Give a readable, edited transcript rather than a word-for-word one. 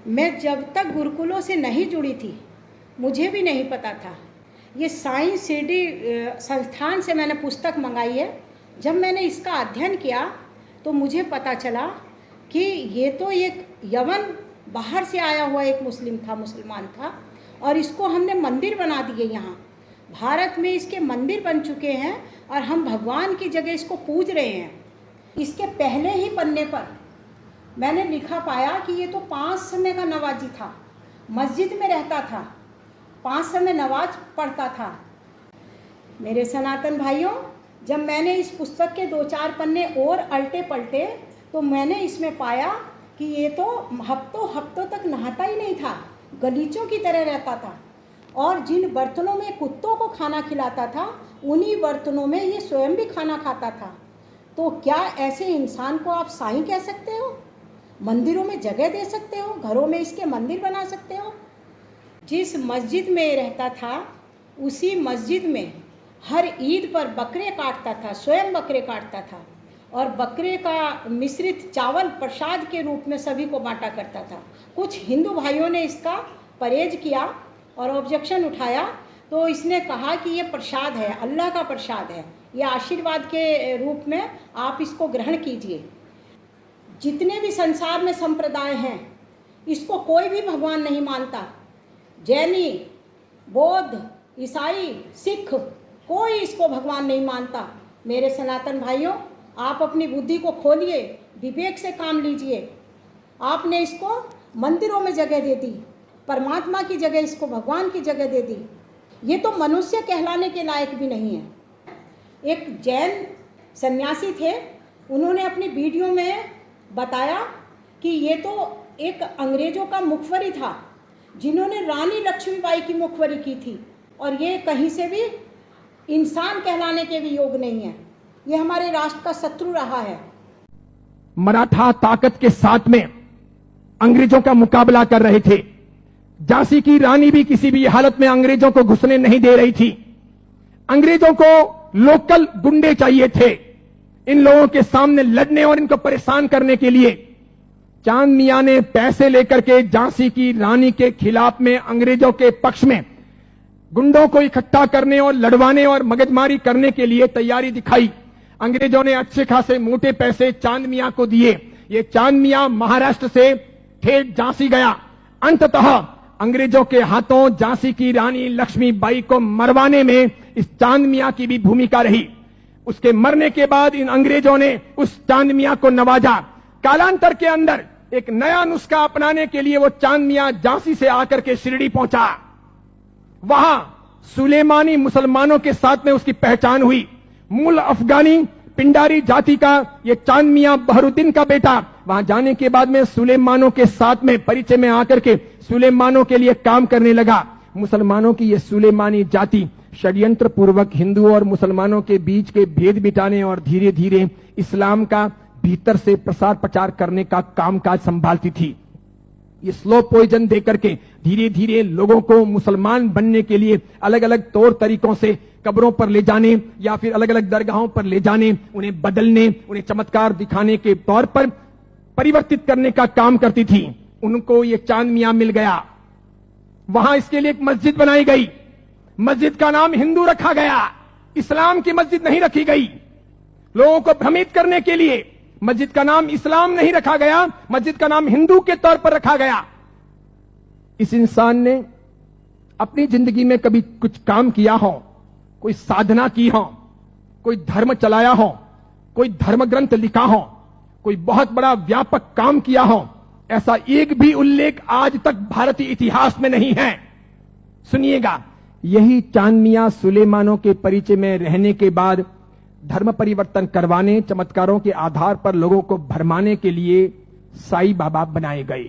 मैं जब तक गुरुकुलों से नहीं जुड़ी थी मुझे भी नहीं पता था। ये साइंस सिटी संस्थान से मैंने पुस्तक मंगाई है। जब मैंने इसका अध्ययन किया तो मुझे पता चला कि ये तो एक यमन बाहर से आया हुआ एक मुसलमान था और इसको हमने मंदिर बना दिए। यहाँ भारत में इसके मंदिर बन चुके हैं और हम भगवान की जगह इसको पूज रहे हैं। इसके पहले ही पन्ने पर मैंने लिखा पाया कि ये तो 5 समय का नवाजी था, मस्जिद में रहता था, 5 समय नमाज पढ़ता था। मेरे सनातन भाइयों, जब मैंने इस पुस्तक के 2-4 पन्ने और अल्टे पलटे तो मैंने इसमें पाया कि ये तो हफ्तों तक नहाता ही नहीं था, गलीचों की तरह रहता था और जिन बर्तनों में कुत्तों को खाना खिलाता था उन्हीं बर्तनों में ये स्वयं भी खाना खाता था। तो क्या ऐसे इंसान को आप साईं कह सकते हो? मंदिरों में जगह दे सकते हो? घरों में इसके मंदिर बना सकते हो? जिस मस्जिद में रहता था उसी मस्जिद में हर ईद पर बकरे काटता था, स्वयं बकरे काटता था और बकरे का मिश्रित चावल प्रसाद के रूप में सभी को बांटा करता था। कुछ हिंदू भाइयों ने इसका परहेज किया और ऑब्जेक्शन उठाया तो इसने कहा कि ये प्रसाद है, अल्लाह का प्रसाद है, ये आशीर्वाद के रूप में आप इसको ग्रहण कीजिए। जितने भी संसार में संप्रदाय हैं इसको कोई भी भगवान नहीं मानता। जैनी, बौद्ध, ईसाई, सिख, कोई इसको भगवान नहीं मानता। मेरे सनातन भाइयों, आप अपनी बुद्धि को खोलिए, विवेक से काम लीजिए। आपने इसको मंदिरों में जगह दे दी, परमात्मा की जगह इसको भगवान की जगह दे दी। ये तो मनुष्य कहलाने के लायक भी नहीं है। एक जैन सन्यासी थे, उन्होंने अपनी वीडियो में बताया कि ये तो एक अंग्रेजों का मुखबरी था जिन्होंने रानी लक्ष्मीबाई की मुखबरी की थी और ये कहीं से भी इंसान कहलाने के भी योग नहीं है। ये हमारे राष्ट्र का शत्रु रहा है। मराठा ताकत के साथ में अंग्रेजों का मुकाबला कर रहे थे। झांसी की रानी भी किसी भी हालत में अंग्रेजों को घुसने नहीं दे रही थी। अंग्रेजों को लोकल गुंडे चाहिए थे इन लोगों के सामने लड़ने और इनको परेशान करने के लिए। चांद मियां ने पैसे लेकर के झांसी की रानी के खिलाफ में अंग्रेजों के पक्ष में गुंडों को इकट्ठा करने और लड़वाने और मगजमारी करने के लिए तैयारी दिखाई। अंग्रेजों ने अच्छे खासे मोटे पैसे चांद मियां को दिए। ये चांद मियां महाराष्ट्र से ठेठ झांसी गया। अंततः अंग्रेजों के हाथों झांसी की रानी लक्ष्मीबाई को मरवाने में इस चांद मियां की भी भूमिका रही। उसके मरने के बाद इन अंग्रेजों ने उस चांद मियां को नवाजा। कालांतर के अंदर एक नया नुस्खा अपनाने के लिए वो चांद मियां झांसी से आकर के शिरडी पहुंचा। वहां सुलेमानी मुसलमानों के साथ में उसकी पहचान हुई। मूल अफगानी पिंडारी जाति का ये चांद मियां बहरुद्दीन का बेटा वहां जाने के बाद में सुलेमानों के साथ में परिचय में आकर के सुलेमानों के लिए काम करने लगा। मुसलमानों की ये सुलेमानी जाति षड्यंत्र पूर्वक हिंदू और मुसलमानों के बीच के भेद मिटाने और धीरे धीरे इस्लाम का भीतर से प्रसार प्रचार करने का कामकाज संभालती थी। ये स्लो पॉइजन देकर के धीरे धीरे लोगों को मुसलमान बनने के लिए अलग अलग तौर तरीकों से कब्रों पर ले जाने या फिर अलग अलग दरगाहों पर ले जाने, उन्हें बदलने, उन्हें चमत्कार दिखाने के तौर पर परिवर्तित करने का काम करती थी। उनको ये चांद मियां मिल गया। वहां इसके लिए एक मस्जिद बनाई गई। मस्जिद का नाम हिंदू रखा गया, इस्लाम की मस्जिद नहीं रखी गई। लोगों को भ्रमित करने के लिए मस्जिद का नाम इस्लाम नहीं रखा गया, मस्जिद का नाम हिंदू के तौर पर रखा गया। इस इंसान ने अपनी जिंदगी में कभी कुछ काम किया हो, कोई साधना की हो, कोई धर्म चलाया हो, कोई धर्म ग्रंथ लिखा हो, कोई बहुत बड़ा व्यापक काम किया हो, ऐसा एक भी उल्लेख आज तक भारतीय इतिहास में नहीं है। सुनिएगा, यही चांद मियां सुलेमानों के परिचय में रहने के बाद धर्म परिवर्तन करवाने, चमत्कारों के आधार पर लोगों को भरमाने के लिए साईं बाबा बनाए गए।